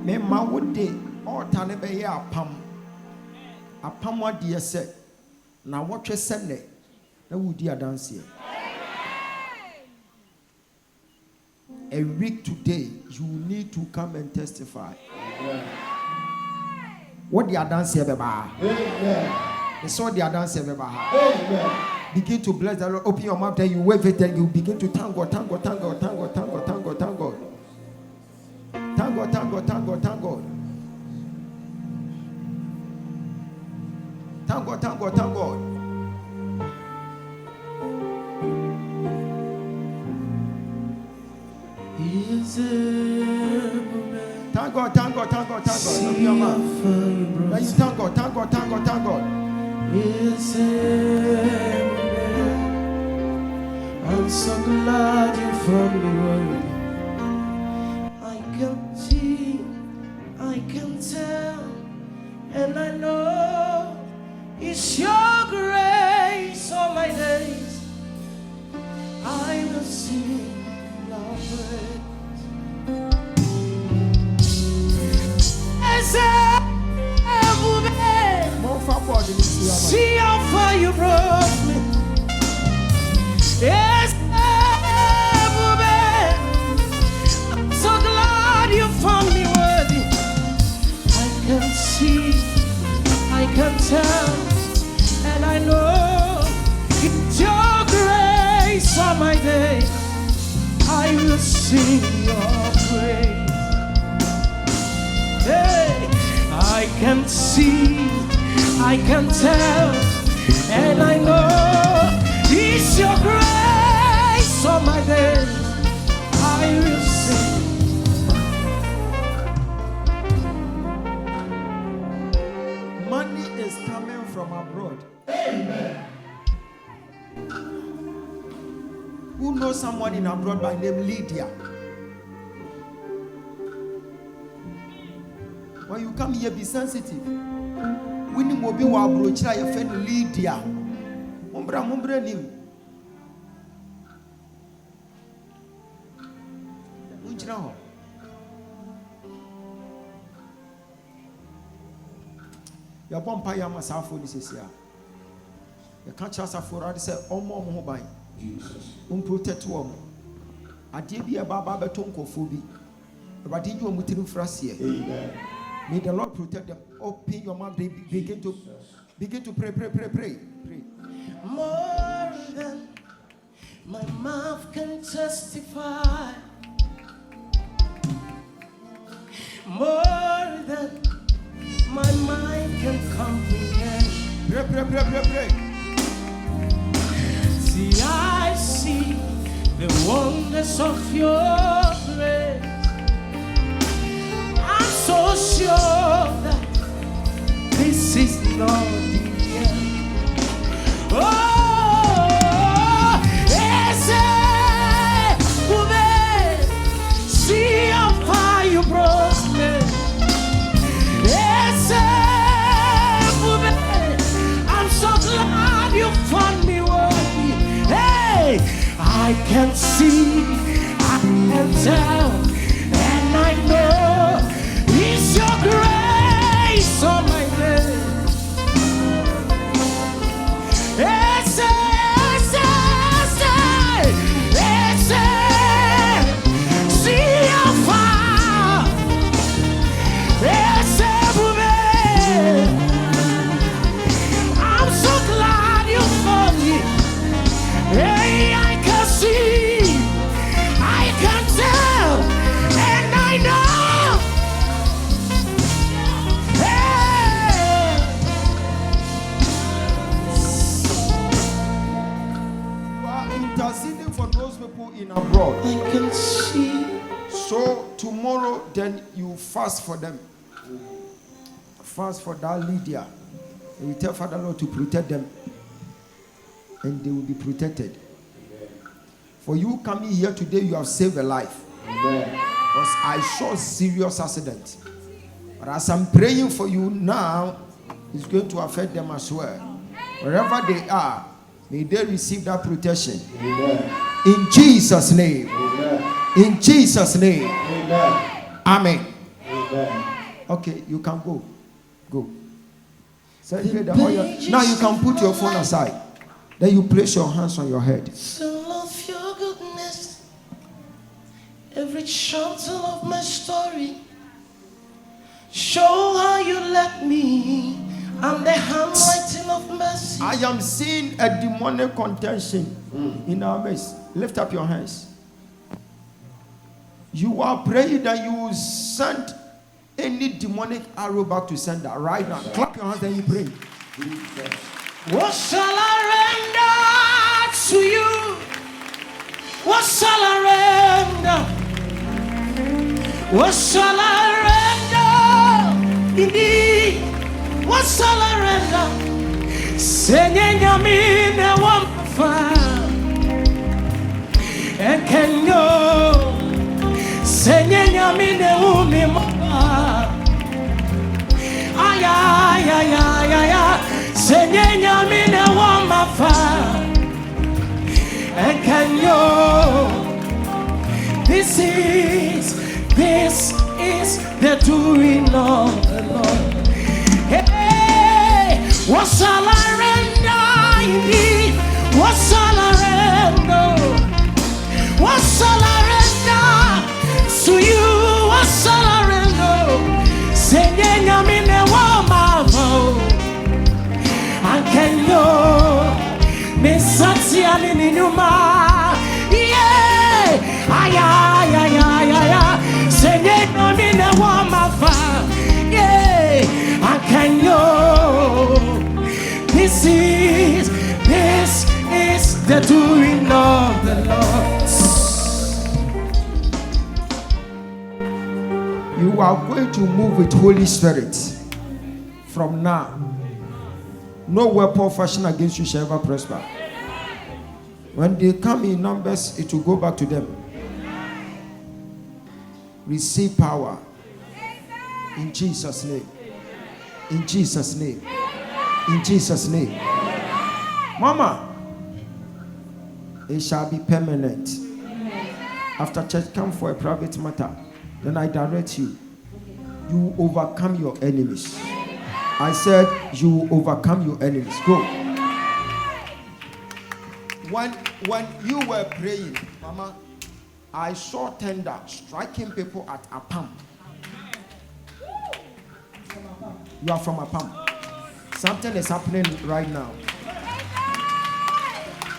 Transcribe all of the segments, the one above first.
Me ma would day all time be a pam what dear said. Now what you send that would dear dance here. A week today, you need to come and testify. What the dance here, Baba? It's all the dance here, Baba. Begin to bless the Lord. Open your mouth and you wave it and you begin to thank God, thank God, thank God, thank God, thank God, thank God, thank God. Thank God, thank God, thank God, thank God. Thank God, thank God, thank God. Thank God, thank God, thank God, thank God. Open your mouth. Now you thank God, thank God, thank God, thank God. I'm so glad you found me worthy. I can see, I can tell, and I know it's your grace all my days. I will sing your praise. See how far you brought me. Yes, I'm so glad you found me worthy. I can see, I can tell, and I know it's your grace on my day. I will sing your praise. Hey, I can see, I can tell, and I know it's your grace on my day. I will sing. Money is coming from abroad. Amen. Who knows someone in abroad by name Lydia? When you come here, be sensitive. We need to be abroad. Your friend Lydia. Mumbra nim. Unjra. Your bompa ya masafo ni sesia. You can't just afford to say omo mo ban. Jesus. Protect wo. Ade bia baba betonko fobi. Everybody you mutiru frasie. Amen. May the Lord protect them. Open your mouth. Begin to pray. More than my mouth can testify. More than my mind can comprehend. Pray. See, I see the wonders of your grace. I'm so sure that this is not the end. Oh, see how far you brought me. I'm so glad you found me worthy. Hey, I can see, I can tell, and I know it's your grace on my day. See how far. I'm so glad you found me. Hey, I can see, I can tell, and I know. Hey. You are interceding for those people in abroad. I can see. So tomorrow, then you fast for them. Fast for that Lydia. And you tell Father Lord to protect them. And they will be protected. Amen. For you coming here today, you have saved a life. Amen. Because I saw serious accident. But as I'm praying for you now, it's going to affect them as well. Wherever they are, may they receive that protection. Amen. In Jesus' name. Amen. In Jesus' name. Amen. Amen. Okay, you can go. Go. Celebrate the oil. Now you can put your phone aside. Then you place your hands on your head. Full of your goodness, every chapter of my story. Show how you let me. I'm the handwriting of mercy. I am seeing a demonic contention in our midst. Lift up your hands. You are praying that you will send any demonic arrow back to sender right now. Clap your hands and you pray. What shall I render to you? What shall I render? What shall I render? Indeed, what shall I render? Singing Yamina Wampa and can go. Singing Yamina Umima. Ay, ay, ay, ay, ay, ay. Singing Yamina Wampa and can go. This is the doing of the Lord. Hey, what shall I render indeed? What shall I render? What shall I render to you? What shall I render? Singing I'm in the warm I can go. Miss Satsian in Numa. Yeah, ay, ay, ay, ay, ay. Singing I'm in the warm yeah, I can go. This is the doing of the Lord. You are going to move with Holy Spirit from now. No weapon fashioned against you shall ever prosper. When they come in numbers, it will go back to them. Receive power. In Jesus' name. In Jesus' name. In Jesus' name. Mama, it shall be permanent. After church, come for a private matter. Then I direct you. You overcome your enemies. I said you overcome your enemies. Go. When you were praying, Mama, I saw thunder striking people at Apam. You are from Apam. Something is happening right now.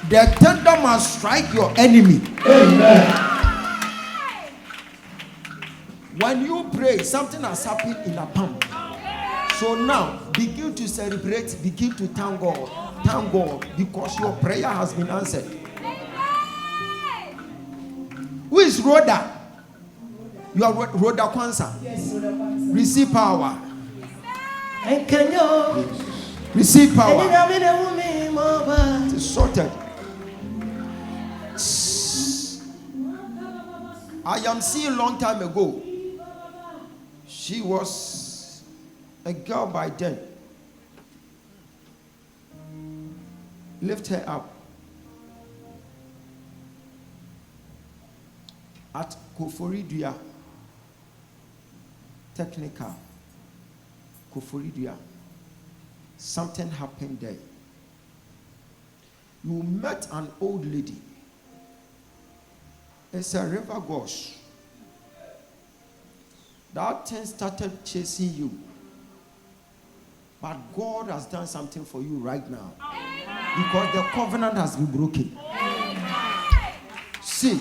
The thunder must strike your enemy. Amen. When you pray, something has happened in Apam. So now, begin to celebrate, begin to thank God. Thank God, because your prayer has been answered. Who is Rhoda? You are Rhoda Kwanzaa. Yes, Rhoda Kwanzaa. Receive power. And can you receive power? It is sorted. I am seeing a long time ago. She was a girl by then. Lift her up. At Koforidua Technical. Koforidua. Something happened there. You met an old lady. It's a river gauche. That thing started chasing you. But God has done something for you right now. Because the covenant has been broken. See.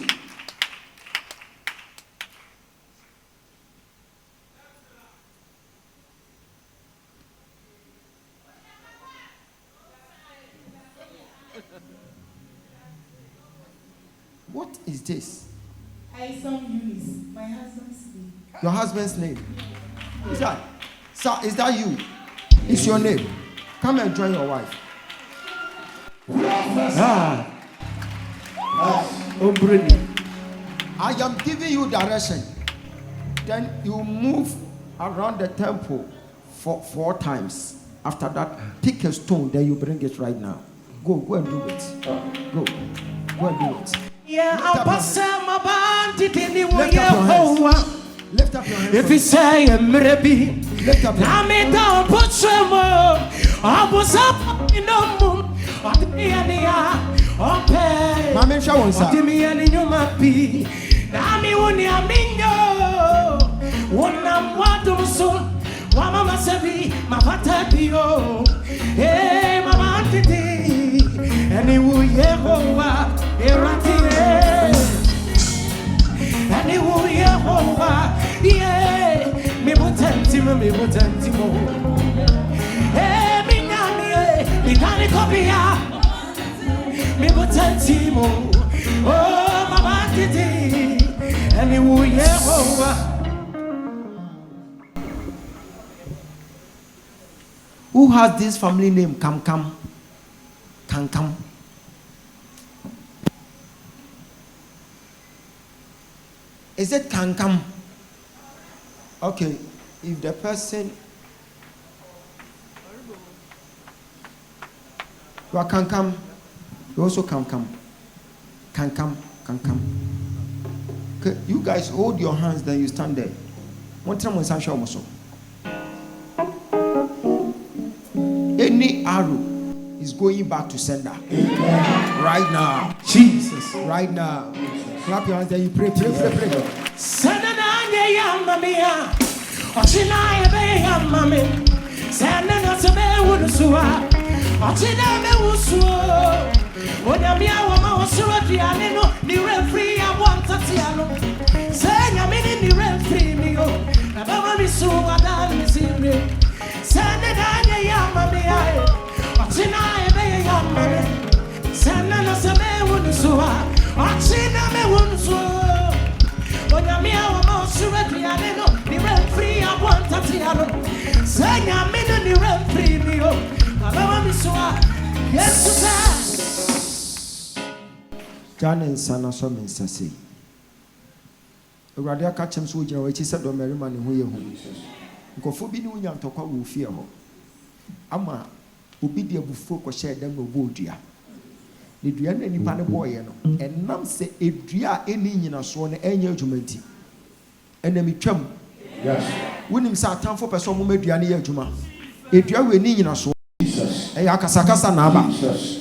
What is this? Eunice, my husband's name. Your husband's name? Is that? Sir, is that you? It's your name. Come and join your wife. I am giving you direction. Then you move around the temple for 4 times. After that, pick a stone, then you bring it right now. Go and do it. Go and do it. Yeah, I'll pass my band. Lift up your hands. Lift up your hands. If you say maybe, Lift up your I may down put some more. I was up in the moon. Mami show one sir. Me and you might be. Nami woni aminyo. Wonam wadu so. Wama masabi mafata pio. Hey mama titi. Ani wu Yehovah erati. Ani wu Yehovah. Yeah. Me butantimo. Hey mi nami. Mi kani kopia. Me butantimo. Oh mama titi. Ani wu Yehovah. Who has this family name? Kam. Is it Kam? Okay, if the person you are Kam, you also Kam. Okay, you guys hold your hands, then you stand there. One time when Sancho also. Any arrow is going back to sender. Right now. Jesus. Right now. Clap your hands there. You pray. Send ya mamia. Ochina ebe ya mami. Send na sebe wudusua. Ochina me wusuo. Onyamia wa ma wusuro diane no ni refree ya wantatiano. Send ya mini ni refree mi o. Na baba mi su wadan mi simre. Send na ya mamia. Ochina ebe ya mami. Send na sebe wudusua. Ochina me wusuo. Onyamia wa ma wusuro diane no ni refree ya wantatiano. Send ya mini ni refree mi o. Na baba mi su yes sir. Jan and Sana so men say. Awurade aka kyem so ogyina wachi sɛ dɔ mmarima ne ho yɛ hu. Nkɔfo bi ne wonya ntɔkwa wɔ fie hɔ. Ama obi de abufuo kɔhyɛ dɛm na ɔbɔ odua. Ne dua na nipa ne bɔɔyɛ no. Ɛnam sɛ edua a ɛni nyinasoɔ no ɛnyɛ adwuma nti. Ɛnam twam. Yes. Wonim sɛ atamfo pɛ sɛ ɔmo ma dua ne yɛ adwuma. Edua wɔ ni nyinasoɔ. Jesus. Ɛyɛ akasakasa na aba.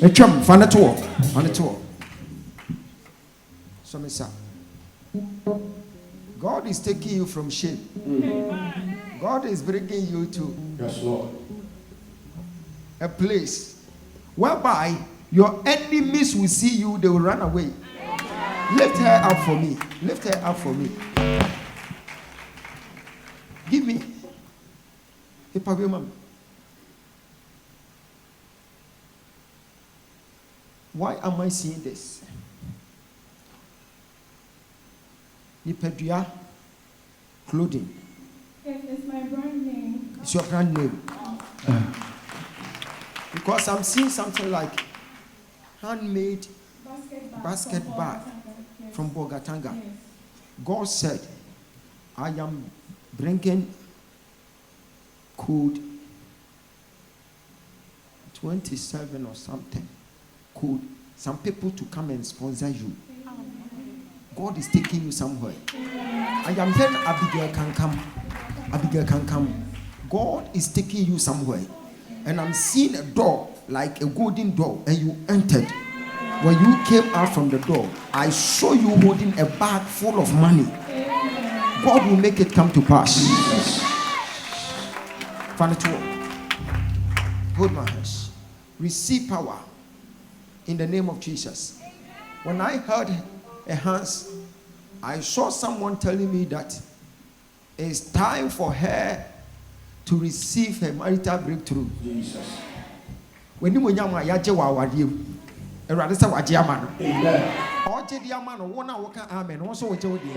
Etwam fa ne to wɔ. So, Mr. God is taking you from shame. God is bringing you to a place whereby your enemies will see you, they will run away. Lift her up for me. Give me a pavilion. Why am I seeing this? Nipedia clothing. It's my brand name. It's your brand name. Because I'm seeing something like handmade basket bag from Bogatanga. Yes. God said, I am bringing code 27 or something. Code some people to come and sponsor you. God is taking you somewhere. I am hearing Abigail can come. God is taking you somewhere. And I'm seeing a door, like a golden door, and you entered. When you came out from the door, I saw you holding a bag full of money. God will make it come to pass. Hold my hands. Receive power in the name of Jesus. When I heard a hands, I saw someone telling me that it's time for her to receive her marital breakthrough. Jesus. When you nyama yaje wa wadie, erade sa waje ama no. Amen. Oje di ama no wona wo ka amen. Wo so waje odie.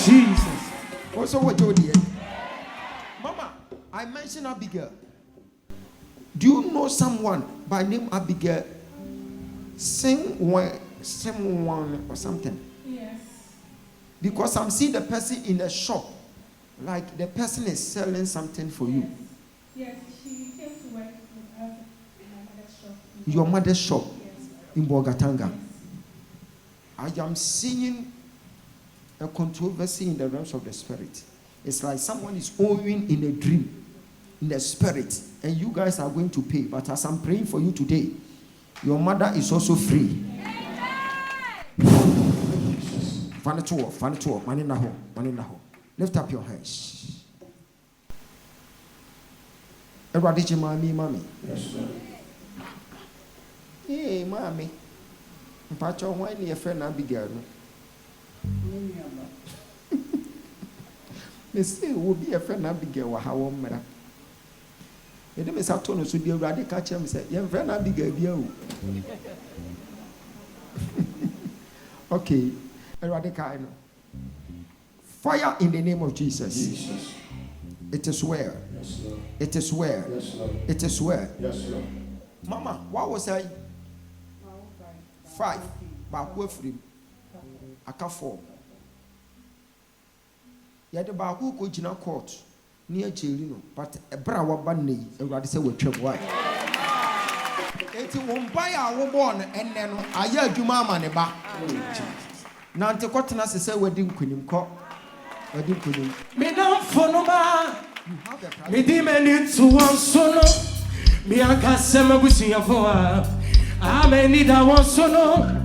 Jesus. Wo so waje odie. Mama, I mentioned Abigail. Do you know someone by name Abigail? Sing one or something. Yes. Because I'm seeing the person in a shop, like the person is selling something for you. Yes, she came to work with us in my mother's shop. Your mother's shop. Yes. In Bogatanga. Yes. I am seeing a controversy in the realms of the spirit. It's like someone is owing in a dream, in the spirit, and you guys are going to pay. But as I'm praying for you today, your mother is also free. Lift up your hands. Everybody, mommy. Yes, Lord. Hey, mommy. Mpacho, why ni your friend Abigail? Me say will be a friend Abigail wa hawo mmra. Me dem say to no so di Awurade ka chem say your friend Abigail bia o. Okay. Awurade ka no. Fire in the name of Jesus. Jesus. It is well. Yes, Lord. It is well. Yes, Lord. It is well. Yes, Lord. Mama, what was I? 5. Baako afiri. Aka 4. Yade baako ko gina court. Ni akyeri no, but ebra wa ba nei, Awurade say watwam wa. Enti won ba ya wo born enne no, aya adwuma ama ne ba. Na ante kotena se wadi nkunim kɔ. Wadi nkunim. Me nam fonoma. Me di meni to one sono. Me akasema busia foa. Ameni da one sono.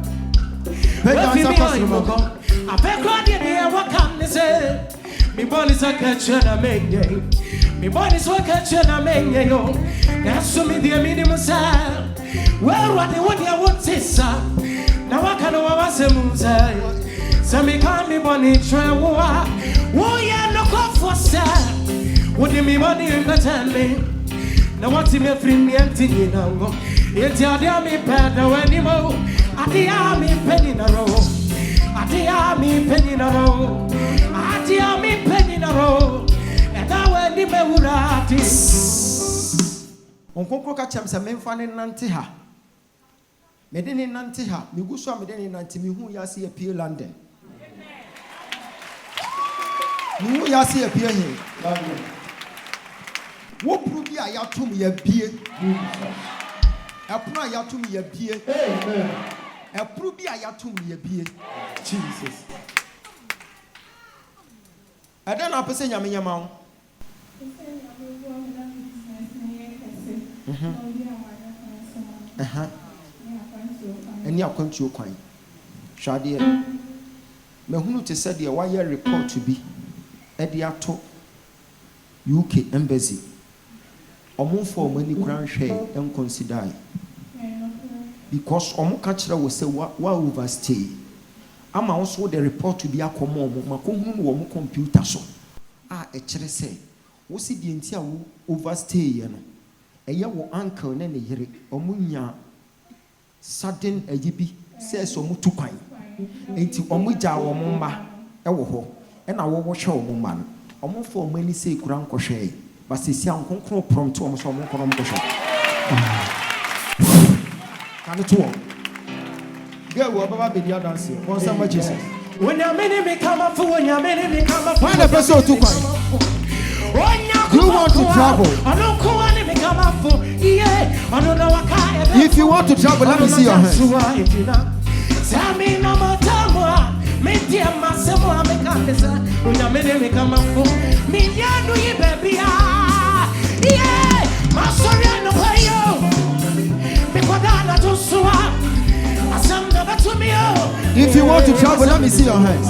I beg God you hear what can they say. Me body's a catcher na menge. Me body's a catcher na menge yo. That's so me the minimum sir. Where what they want you want sir. Now I can was a moon say. So me call me bonny try wa. Wo ya no go for sir. What do me money in the tell me? Now what me free me empty now. It's your dear me better when you mo. Adia me penny na row. Adia me penny na row. Adia me penny na row. And I when the me urati. Onkoko ka chem se memfa ne nante ha. Me de ne nante ha. Me gu so me de ne nante me hu ya se apie London. Me hu ya se apie he. Wo pru bi a ya tum ya bie. Epno a ya tum ya bie. Amen. Epru bi a ya tum ya bie. Jesus. Ada na pese nyame nyama wo. Any akwantu kwan. Hwade me hunu te said why report to be edi ato UK embassy. Omonfo omani kran hwe en consider because omo ka kire wo se wa overstay. Ama also the report to be akomo omo makohunu wo mo computer so. E kire se wo si die nti a wo overstay ye no. Eye wo uncle na ne yere omo nya sudden ayibi says omo tu kwan. Enti omo ja wo mo mma e wo ho. E na wo wo hwe omo mma no. Omo fo omani sei kura nkohwe. Basisi ankonkron prompt omo so omo kono nkohwe. Can it walk? Girl, what about the other dance? What's up, Jesus? When you're many me come up for when you're many me come up. When the person to come. You want to travel? I don't call any me come up for. Yeah, I don't know what kind. If you want to travel, let me see your hands. Tell me no more time. Me dear Massimo, me can't listen. When you're many me come up for. Me ya do you baby? Yeah, my sorry I know where you. If you want to travel, let me see your hands.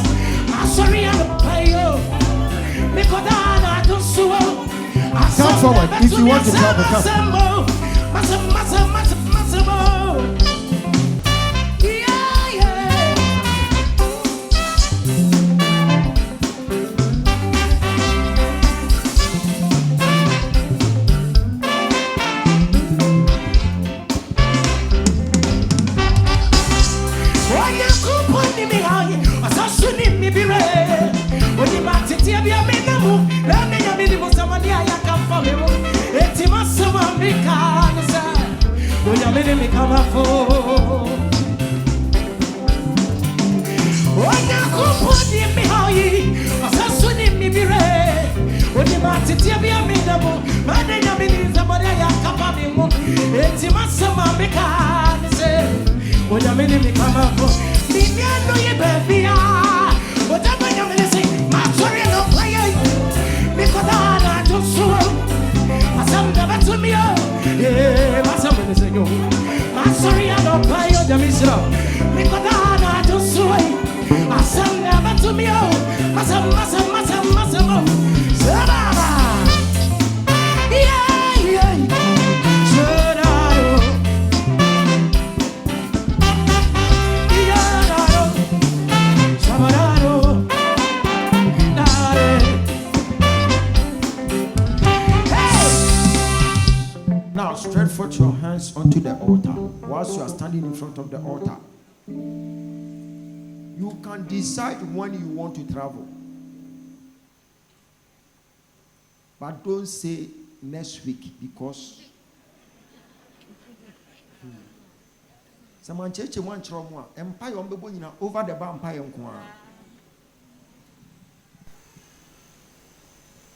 Come forward. If you want to travel, come. Me come up for. Oh, now come on, me how ye. Assassin me be red. When you want to tell me a minimum, my name is somebody I come up in. It's my summer because when you me come up for. Me, I know you, baby. Whatever you say, my story no fire. Mikadana just so. Masam never to me. Yeah, Masam is a yo. Masori and a pio de Misra. Mikadana just so. Masam never to me. Masam. Now stretch forth your hands onto the altar. Whilst you are standing in front of the altar, you can decide when you want to travel. But don't say next week, because someone church one trauma empire on the over the vampire.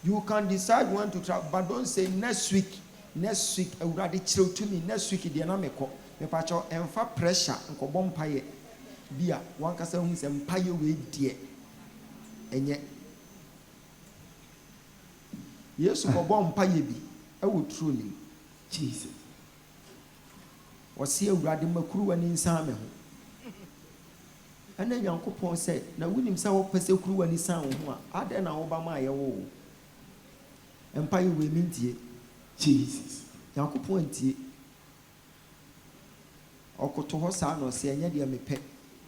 You can decide when to travel, but don't say next week. Next week, I will already chill to me. Next week, the anameko. Me pacho enfa pressure. Nko bompaye. Bia one kasa who say empire we dear. Enye. Yes, ko bompaye bi. I will truly. Jesus. Was here already makuru and in same. And then Yankopon said, "Now we himself pese kuru and in same. Ada na Obama yawo. Empire we mean tie." Jesus. Yankopon tie. Okoto ho sa no se enya de me pe.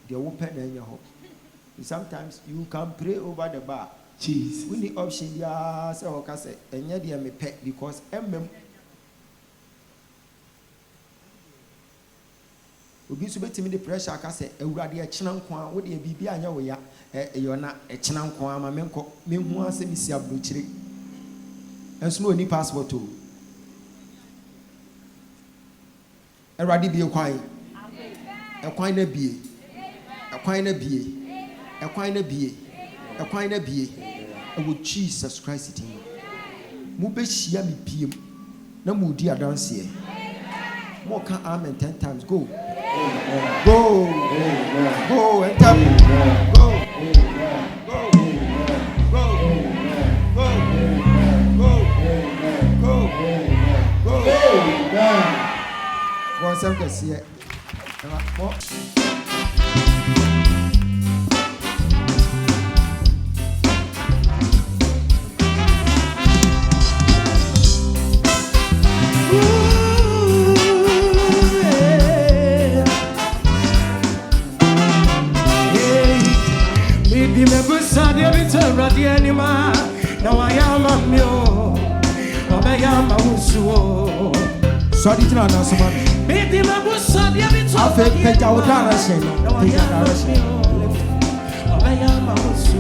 De wo pe na enya ho. Sometimes you can pray over the bar. Jesus. We need option ya say o ka say enya de me pe, because emmem obi so betimi the pressure aka say awurade e kyena nko a wo de bibia anya wo ya eyona e kyena nko a ma menko menhu ase misi abrochire enso no ni passport o awurade bi ekwan ekwan na bie ekwan na bie ekwan na bie ekwan na bie ewo Jesus Christ din mu be hia me piem na mu di adanse e mo ka amen 10 times. Go. Amen. Go. Amen. Go and tap. Amen. Go. Amen. Go. Amen. Go. Amen. Go. Amen. Go. Amen. Go. Amen. Go. Amen. One second, see it. Now I am a mule, I am a wusu. Sorry, to not answer man. Baby, my bush, I think I would say no. I am a wusu.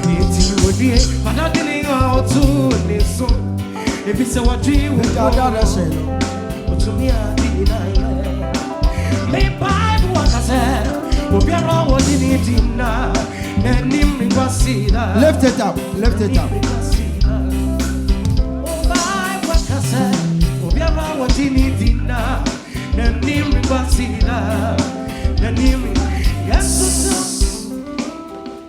It's you, dear, but I'm getting out to this song. If it's a what you would say no. But to me, I didn't. May buy what I said. Will be around what you need now. Lift it up, lift it up.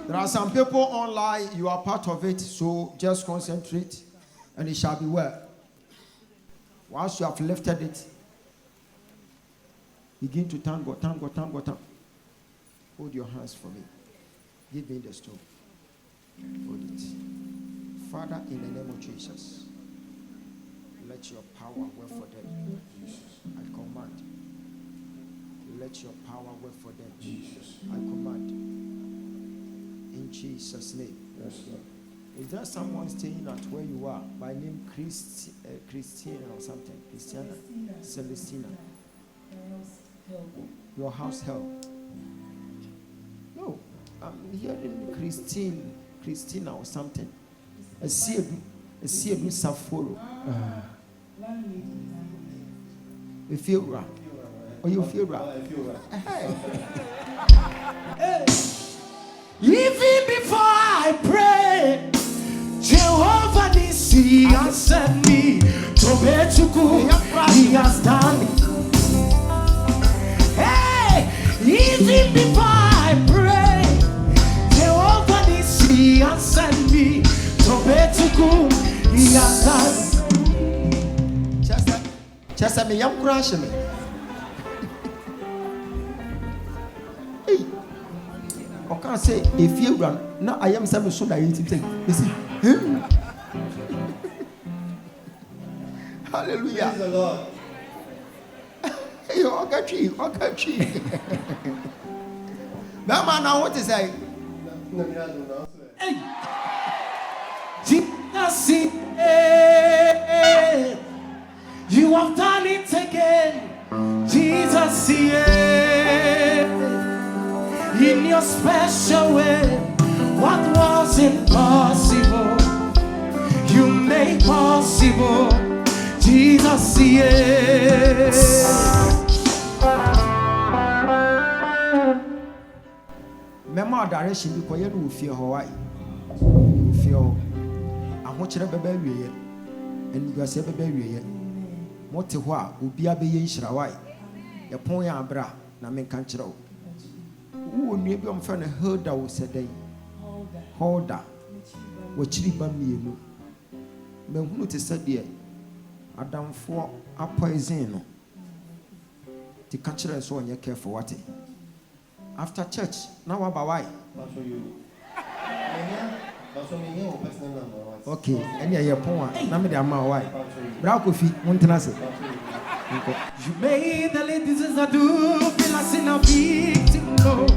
There are some people online, you are part of it, so just concentrate and it shall be well. Once you have lifted it, begin to thank God, thank God, thank God, thank God. Hold your hands for me. Give me the stone. Hold it. Father, in the name of Jesus, let your power work for them. I command. Let your power work for them. I command. In Jesus' name. Yes, Lord. Is there someone staying at where you are by name Christina or something? Christiana? Celestina. Your house help. No. I'm hearing Christina or something. I see a Saforo. You feel right? Or you feel right? Hey. Even before I pray, Jehovah Nissi has sent me to Bechuku. He has done it. Hey, even before I pray, Jehovah Nissi has sent me to Bechuku. Yakum, Yakas. Just me young crash me. Hey, I can't say if you run. Now I am some so that you think. You see, hallelujah. Praise the Lord. Hey, Okachi. That man, now what is I? Hey, Jesus, you have done it again, Jesus, in your special way. What was impossible, you made possible, Jesus, Mema direction bi koye no ofie ho wai. Ofie ho. Ahokere beba wieye. Eniguase beba wieye. Mote ho a obi abeye nhira wai. Ye pon ya abra na menka nkire wo. Wo nue bi omfa na holder wo sedai. Holder. Wo chiri ba mienu. Menhunu te sade adamfo apoison no. Ti ka kire so onye careful what. After church, now what about why? Okay, and yeah, point. Now me the amount why? Bra Kofi, Montenase. You made the ladies that do feel like in a victim. No,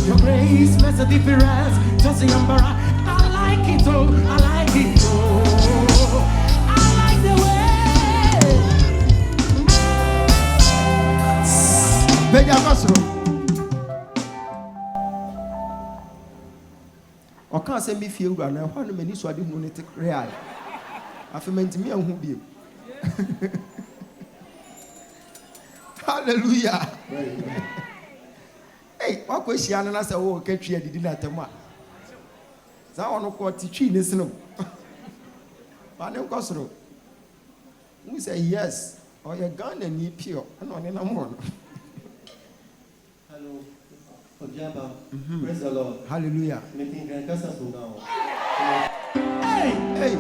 your grace makes a difference. Just the umbrella, I like it oh, I like it oh, I like the way. Beja Basro. I can't say me feel good. I want to many so I didn't know it real. I feel meant me and who be. Hallelujah. Hey, what question? And I said, oh, catch you did not tell me. So I want to call teaching this. No, but no cosro. We say yes, or your gun and you pure. And on in a morning. Hello. Ogyaba. Praise the Lord. Hallelujah. Hey,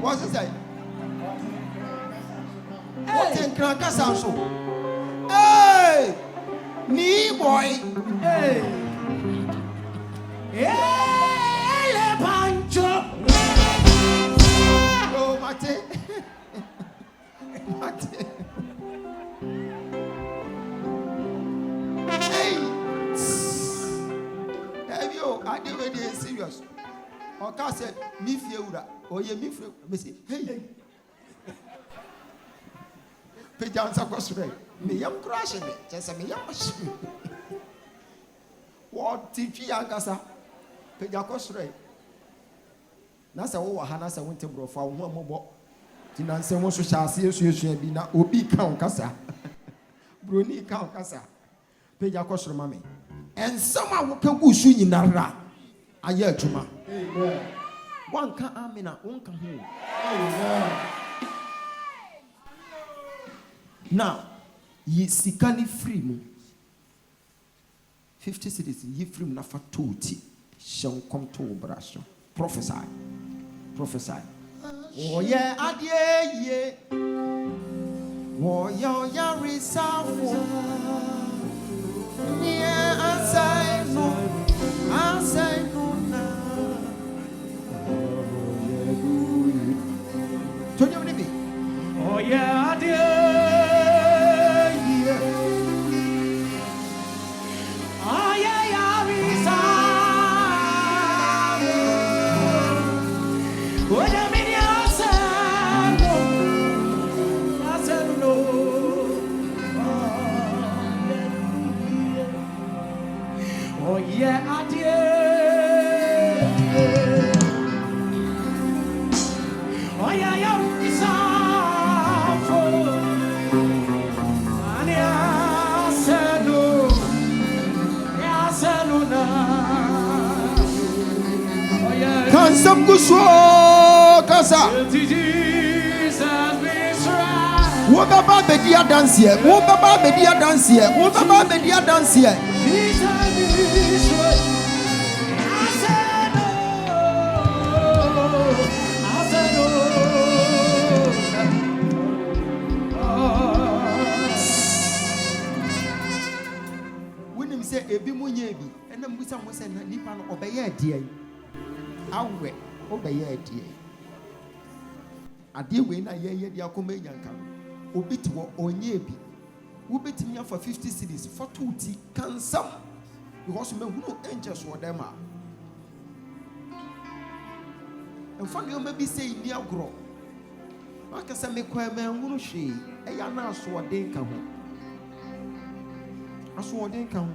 what's it say? What in Krankasa so? Hey, me boy. Hey, hey, Pancho. Oh, Mate. Mate. I did very serious. Or can say me feura or ye me feura. Me say, hey, Pejans across the me young crashing me, just a me young. What teach Yankasa? Pejacos Ray. Nasa o Hanasa winter bro for one more. Tinanse was shall see you be now Obi Count Casa. Bruni Count Casa. Pejacos Mammy. And someone will come to you in Nara. I hear Juma. One can amina, one can home. Now, ye sikani free mo 50 cities, ye free na for 20 shall come to Brasho. Prophesy. Oh, yeah, adie, ye. Oh, ya reserve. Yeah, I say no now. Oh yeah, dear. Oh yeah, what a minute, I said no. Oh yeah, I did. Oh yeah, it's awful. And I said no. I said no now. Oh yeah. Can some go so casa? Jesus be right. What about the dear dance here? What about the dear dance here? What about the dear dance here? Jesus be right. I said no. bisa mo say na nipa no obeye adie awe obeye adie ade we na ye dia akoma nyanka obi te wo onye bi wo betimi afa 50 cedis for 2 kansam because me hunu angels wo dem a emfa ne o ma bi say ni agro aka say me kwa me hunu hwe eya na aso den ka ho aso den ka ho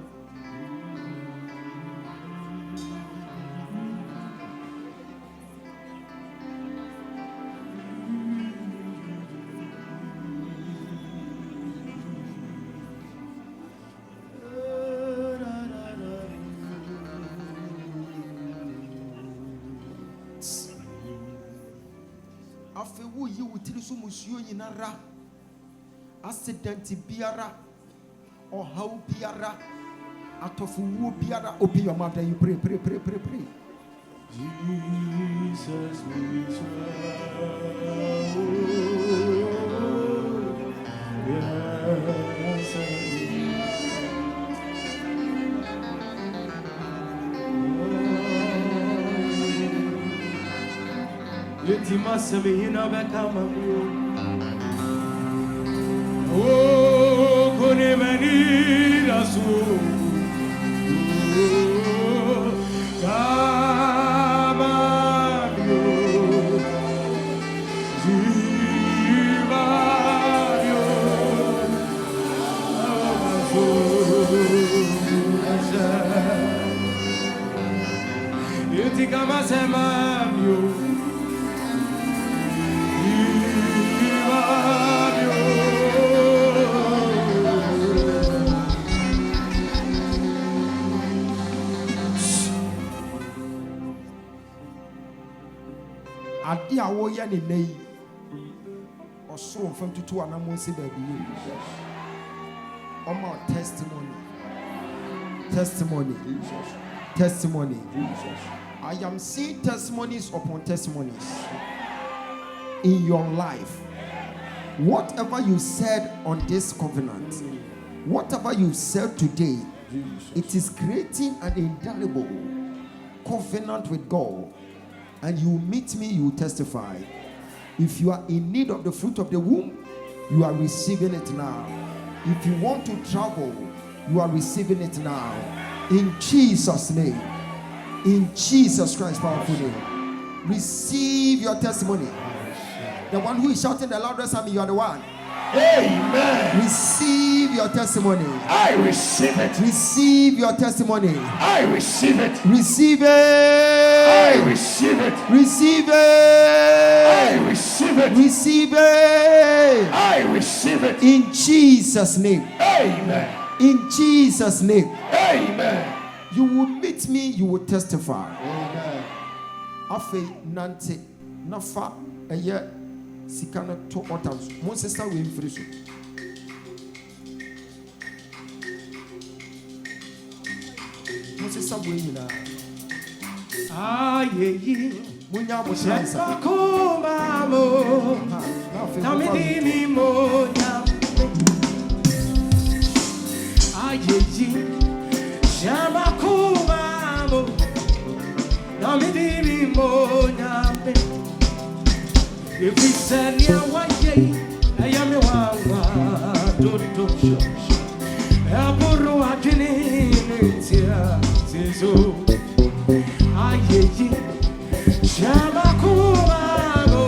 afewu yi wutiri so musuo nyinara accident biara ohaw biara atofuwu biara open your mouth and you pray Jesus we Yeti masemi hina bekama mio. Oh, kone meni rasu. Kama mio. Jiva mio. Yeti kama sema mio. ade a wo ya ne nei osoro mfam tutu anamon se ba bi oma testimony I am seeing testimonies upon testimonies in your life. Whatever you said on this covenant, whatever you said today, it is creating an indelible covenant with God. And you meet me, you testify. If you are in need of the fruit of the womb, you are receiving it now. If you want to travel, you are receiving it now. In Jesus' name. In Jesus Christ's powerful name. Receive your testimony. The one who is shouting the loudest, you are the one. Amen. Receive your testimony. I receive it. Receive your testimony. I receive it. Receive it. I receive it. Receive it. I receive it. Receive it. I receive it. In Jesus' name. Amen. In Jesus' name. Amen. You will meet me, you will testify. Amen. Afe nante nafa eye sikana to otams. Mon sister we free so. Mon sister we nyina. Ayeyi. Munya mo sansa. Kuma mo. Na mi di mi mo na. Ayeyi. Shama kuma mo. Na mi di mi mo na. If we send you away, I am a don't show. Aburu Adini, Tizo. Aye, Shamakumago,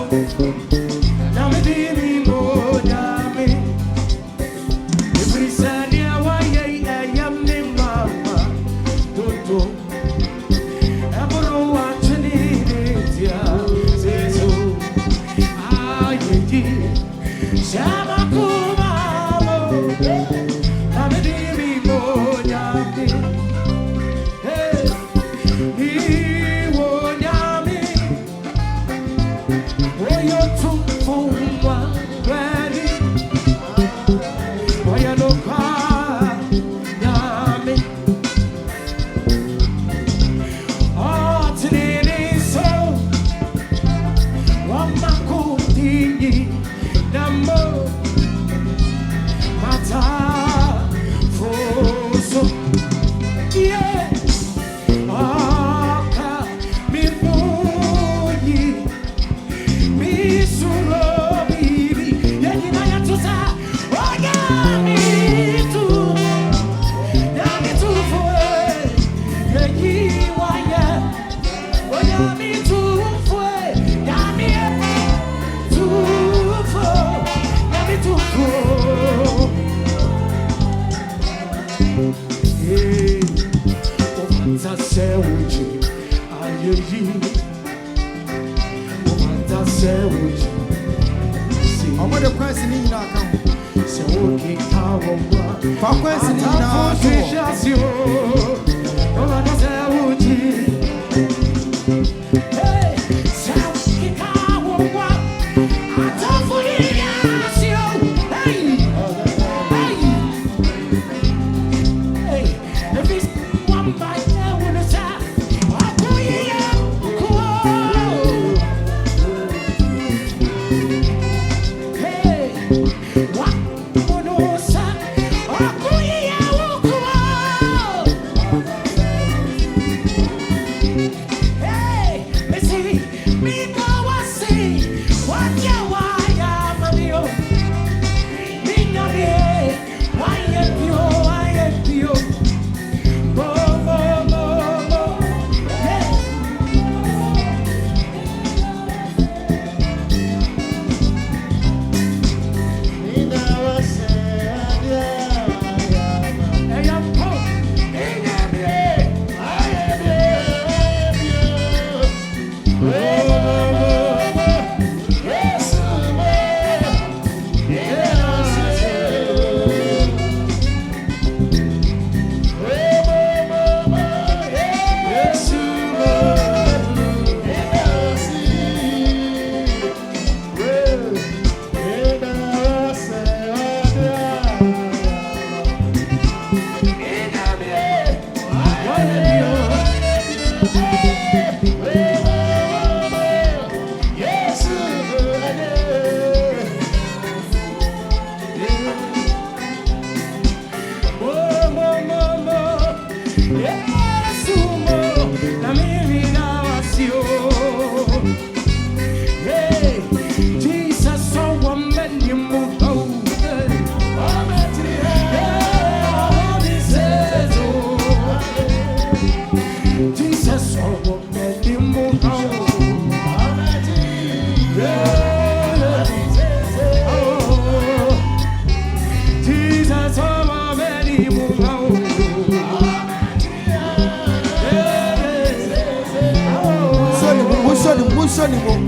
Namidini Modami. If we send you away, I am the mama, don't. Aburu Adini, Tizo. Shamakumamo, Namidimi Monyami, he wonyami, Oyo Tumfuma, ready, Oya no Yami, oh, today so, Wamakudi. Nambo Mata Foso, yeah, I'm going to question in your account. So okay, how For question in your account.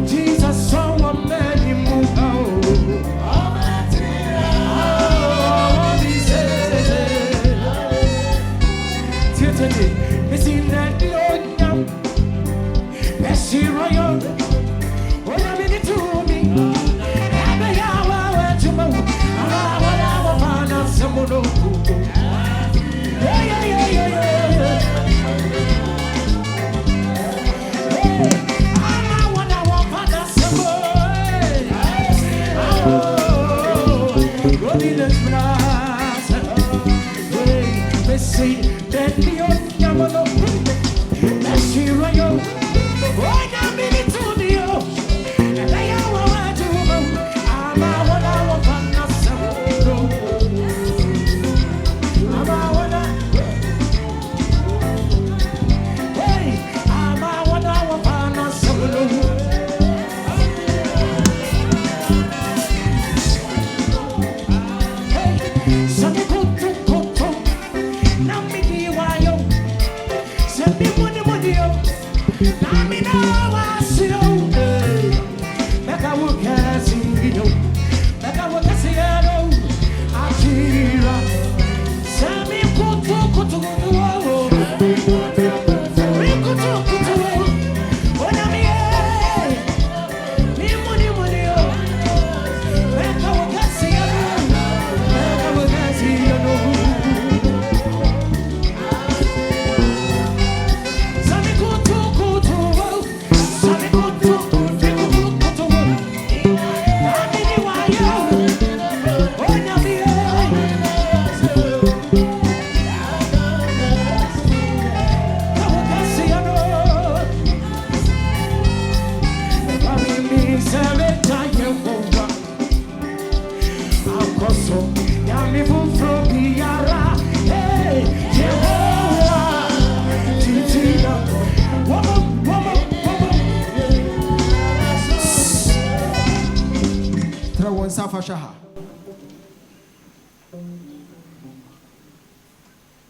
Jesus saw a man in move out. Missing that the old young, Messi Royal, what a minute to me. Every hour went to move. I found out someone who.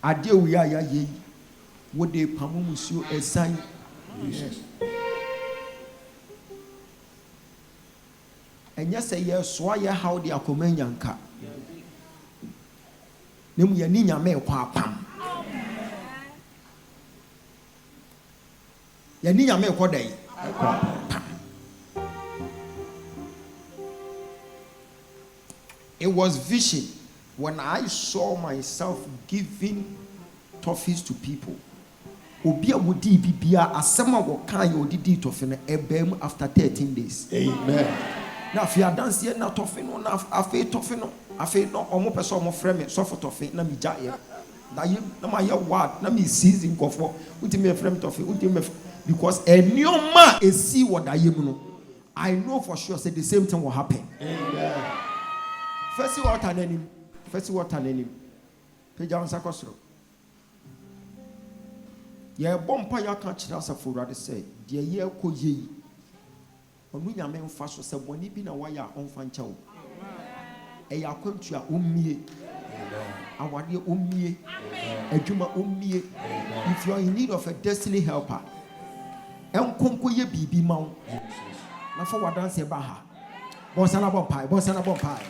Ade we ya ye wo de pamo musuo esan And yes, a year, so I how the Akomenyanka. Name ya ninya me pam. Ya ninya me kwa day. It was vision when I saw myself giving toffees to people. Obi a wodi bibia asema wo kan ye odidi toffee no ebem after 13 days. Amen. Now if you are dancing na toffee no na afi toffee no omo person omo frame me so for toffee na mi jaye. Na you na my word na me season kofo. Uti me frame toffee uti me because a new man is see what I am. I know for sure say the same thing will happen. Amen. First water name. First water name. Peja on sakosro. Ya bompa ya kan kira asafo rade say de ye ko yeyi. Onu nyame mfa so se boni bi na waya onfa ncha wo. E ya kwantu a ommie. Awade ommie. Adwuma ommie. If you are in need of a destiny helper, enkonko ye bibi ma wo. Na for wadanse ba ha. Bonsana bompai, bonsana bompai.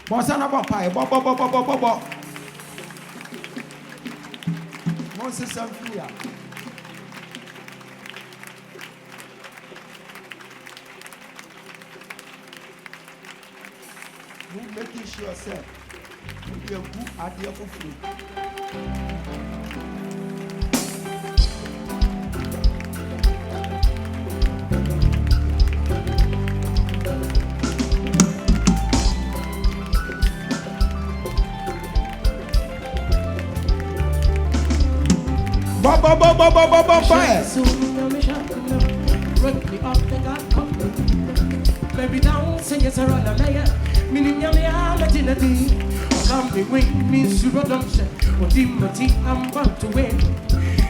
Bonsana bompai, bo. Monse Sanfia. You making sure say you are good at your food. Fire. Baby down, sing it around the mayor. Meaning Yamia, Latinity. Come the wing, means you don't say. What Timothy, I'm about to win.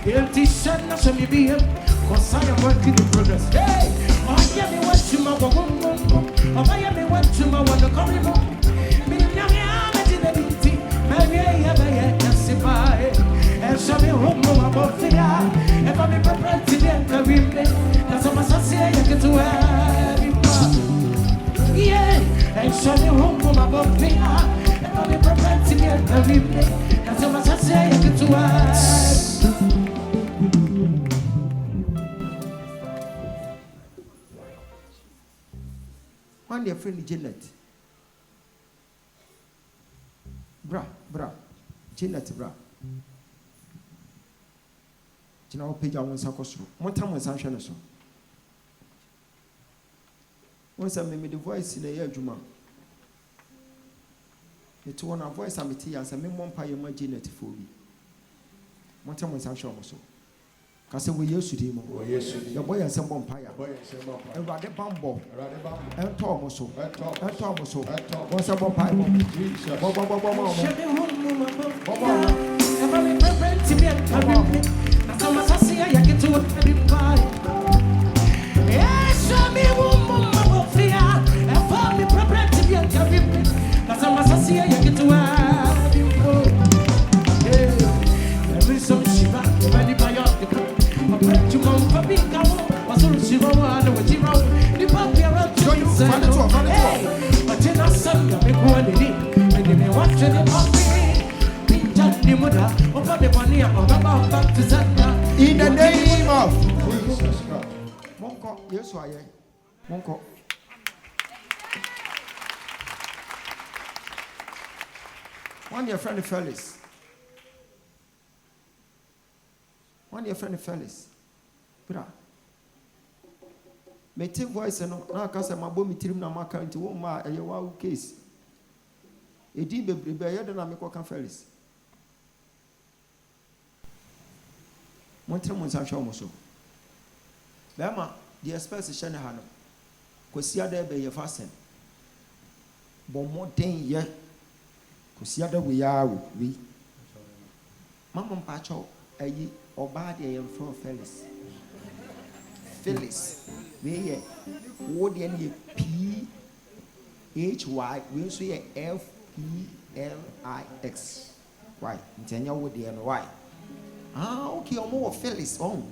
Empty sun, not some be him. Cause I am working in progress. Hey, oh, yeah, me went to my one. Oh, yeah, me went to my one. The corridor. Meaning Yamia, Latinity. Maybe I have a bye. And show me home about fear. If I'm prepared to get the replay, that's what I say. I get to have it. Yeah, and show me home about fear. If I'm prepared to get the replay, that's what I say. I get to have. One your friend Janet. Bra. Janet, bra. Tina page on Sakosro. What time was Sanction? Once I made the voice in a year, Juma. It won a voice I'm tea as a memon pie imagine it for me. What time was Sanction also? Cause we used to him. Your boy and some vampire. And rather bumble. And Thomaso. And Thomaso. What's a vampire? So much I see, I get to everybody. Yes, show me woman, my fear. And for me, prepared to be a terrible. That's how much I see, I get to everybody. There is some shiva, when you buy up the book. I pray to mom for big cow. Was all shiva, I know what you wrote. The puppy around to you, say, but in a son, I make one in it. And they may watch the puppy. In the name of Jesus Christ. Monko, yes, I am. Monko. One your friend Felix. Bra. Me take voice no na kasa mabo mi tirim na maka nti wo ma eyewa case. Edi bebrebe ye de na me kwa Felix. Montre mon sancho mo so. Bema, the express is shane ha no. Kosia da be ye fasten. Bo moden ye. Kosia da we ya we. Mama mpacho ayi oba de ye from Phyllis. We ye wo de ne P H Y we so ye F E L I X. Why? Ntenya wo de no why? Ah, okay, or more Phyllis. Oh.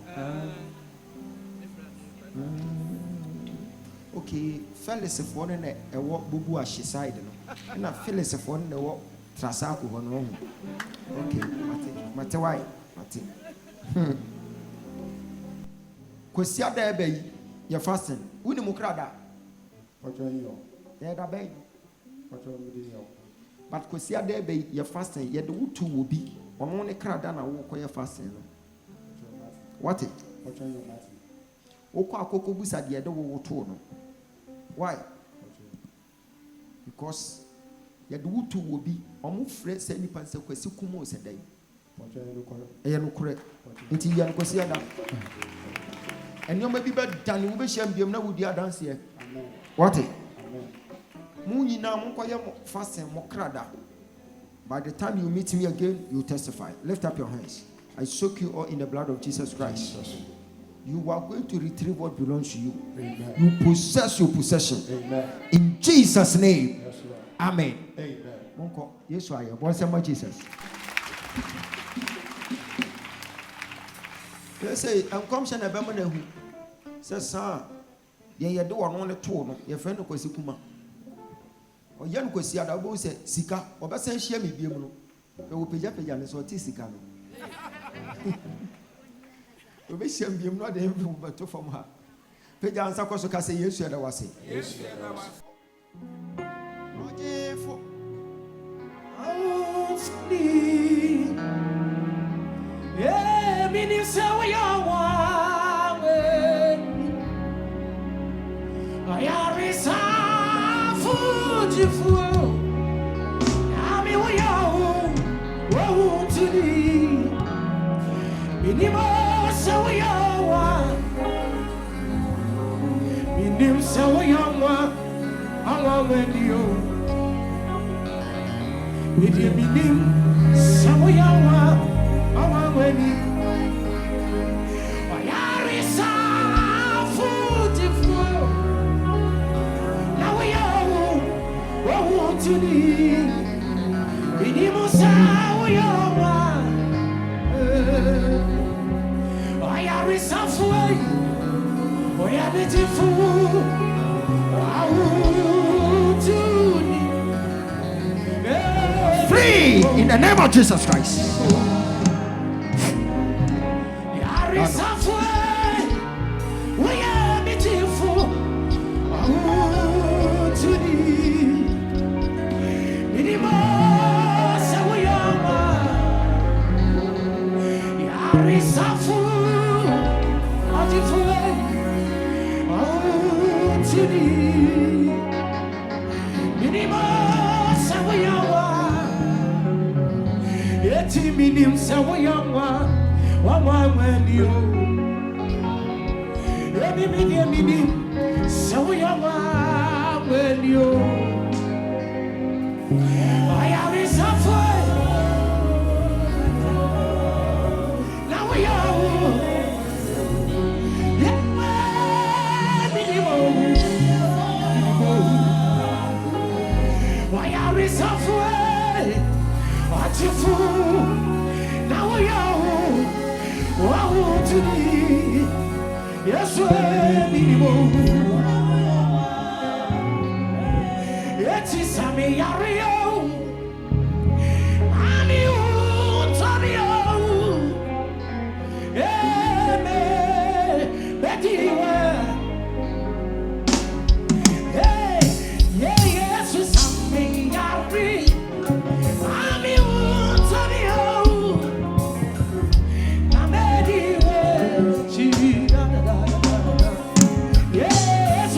Okay, Phyllis if one in a walk bubu as she side. And a Phyllis if one in a walk Trasaku one wrong. Okay, Mate why? Mate. Kwasia there be you're fasting. Who the mukrada? What are you? Yeah, that bay. What are you? But kwasia there be you're fasting. Yet the two will be on one crowd and I walk where you're fasting. What it? What are you? Okwa akoko busa de de wo to no. Why? Because ya de wutu wo bi omo frɛ sɛ nipa sɛ kwasi kumo sɛ dai. What are you? Ɛyɛ no korɛ. Nti ya no kwasi ada. Ɛnyɔma bi bɛ dan wo bɛ hyɛm biam na wo di adanse ɛ. What? Mu nyina mo kɔyɛ mo fasting mo krada. By the time you meet me again, you testify. Lift up your hands. I soak you all in the blood of Jesus Christ. You are going to retrieve what belongs to you. Amen. You possess your possession. Amen. In Jesus' name. Yes, Lord. Amen. Amen. Monko, yes, I am. What's about Jesus? You say, I'm coming to Abamana who says, sir, you do one on the tour, your friend of Kosikuma. Or young Kosia, I will say, Sika, or Bassan Shemi Bimuno. You will pay Japan as well, Tisicano. You may see him not able to from her. Pejan Sakosoka say, yes, I was saying. Yes, yeah, minister, we are one. I are food for. I mean, we are to thee. Minimum, so we are one. Minimum, so we are one. I want with you. With your minimum, so we are one. I want with you. I are food for. Now we are to thee. Minimum, so we are one. I are way. We are beautiful. Free in the name of Jesus Christ. We are beautiful. To thee. Minim so we young one when you minim so we young when you I am suffering now we are why are we suffering? What you fool? Now we are wow to me. Yes, we it is a me ario. I'm you, Tonio. Hey, Betty. Yes,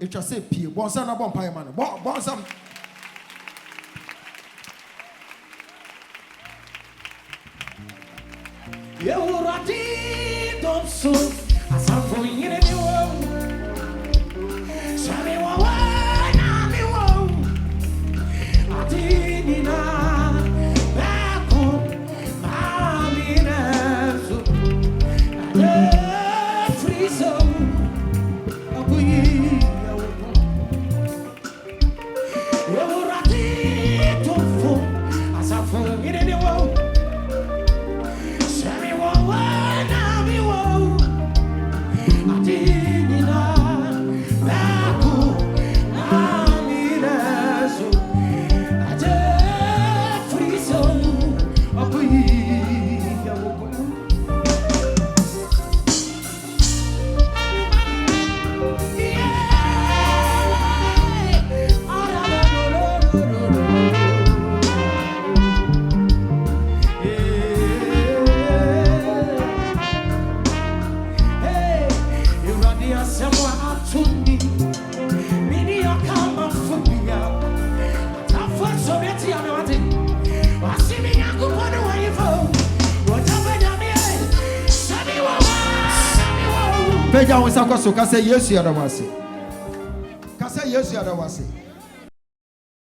It was a pea, Bonsan upon Pieman, Bonsam. You don't so as I'm going in anyone. Sammy, what? Peja won sakwa so ka say Yesu yada wase. Ka say Yesu yada wase.